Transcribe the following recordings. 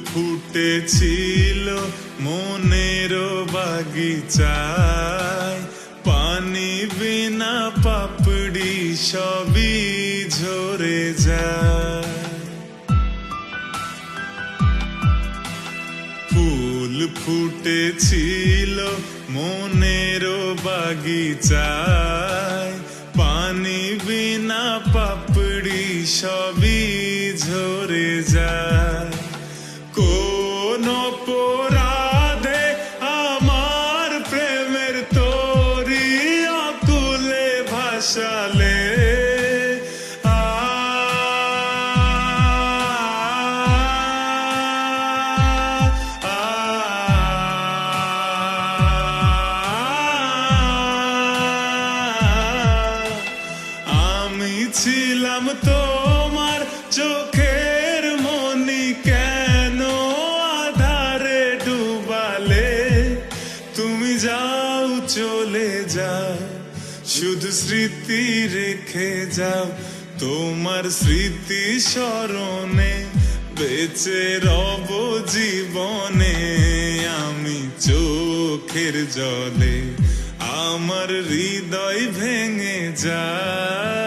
ফুটেছিল মনের বাগিচায়, পানি বিনা পাপড়ি সবই ঝরে যায়। ফুল ফুটেছিল মনের বাগিচায়, পানি বিনা পাপড়ি সবই ঝরে যায়। কোন অপরাধে আমার প্রেমের তরি অকুলে ভাসালে, আমি ছিলাম তোমার চোখের মনি, কেন আধারে ডুবালে? তুমি যাও চলে যাও, শুধু স্মৃতি রেখে যাও। তোমার স্মৃতি স্মরণে বেঁচে রব জীবনে। আমি চোখের জলে আমার হৃদয় ভেঙে যায়।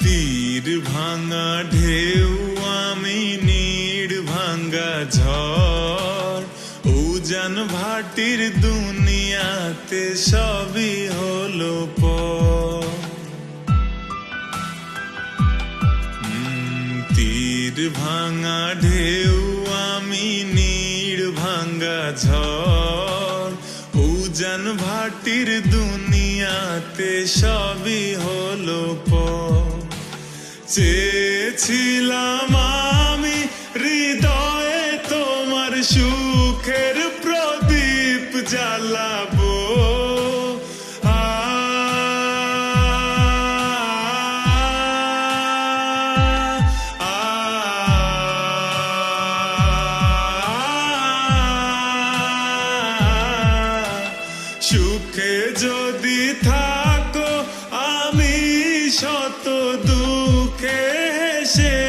তীর ভাঙা ঢেউ আমি, নীড় ভাঙা ঝড়, উজান ভাটির দুনিয়াতে সবই হলো পর। তীর ভাঙা ঢেউ আমি, নীড় ভাঙা ঝড়, উজান ভাটির দুনিয়াতে সবই হলো পর। চেয়েছিলাম আমি হৃদয়ে তোমার সুখের প্রদীপ জ্বালাবো, সুখে যদি থাকো আমি শত দুঃখে হেসে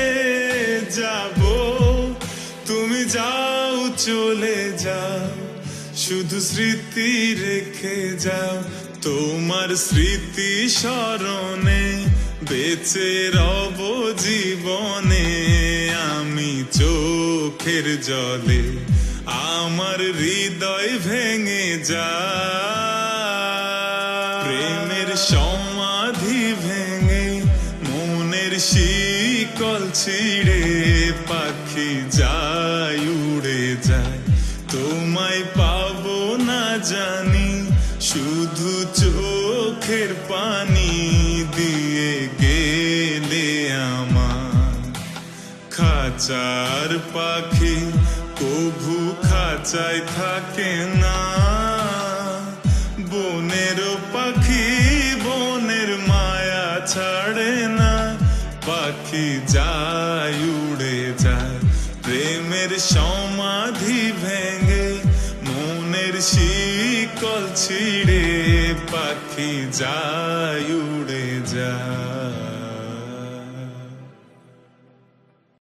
যাব। তুমি যাও চলে যাও, শুধু স্মৃতি রেখে যাও। তোমার স্মৃতি স্মরণে বেঁচে রব জীবনে। আমি চোখের জলে আমার হৃদয় ভেঙে যায়। প্রেমের সমাধি ভেঙে মনের শিকল ছিঁড়ে পাখি যায় উড়ে যায়। তোমায় পাবো না জানি, শুধু চোখের পানি দিয়ে গেলে আমার। খাঁচার পাখি কভু খাঁচায় থাকে না, বনের পাখি বনের মায়া ছাড়ে না। পাখি যায় উড়ে যায়, প্রেমের সমাধি ভেঙে মনের শিকল ছিঁড়ে পাখি যায় উড়ে যায়।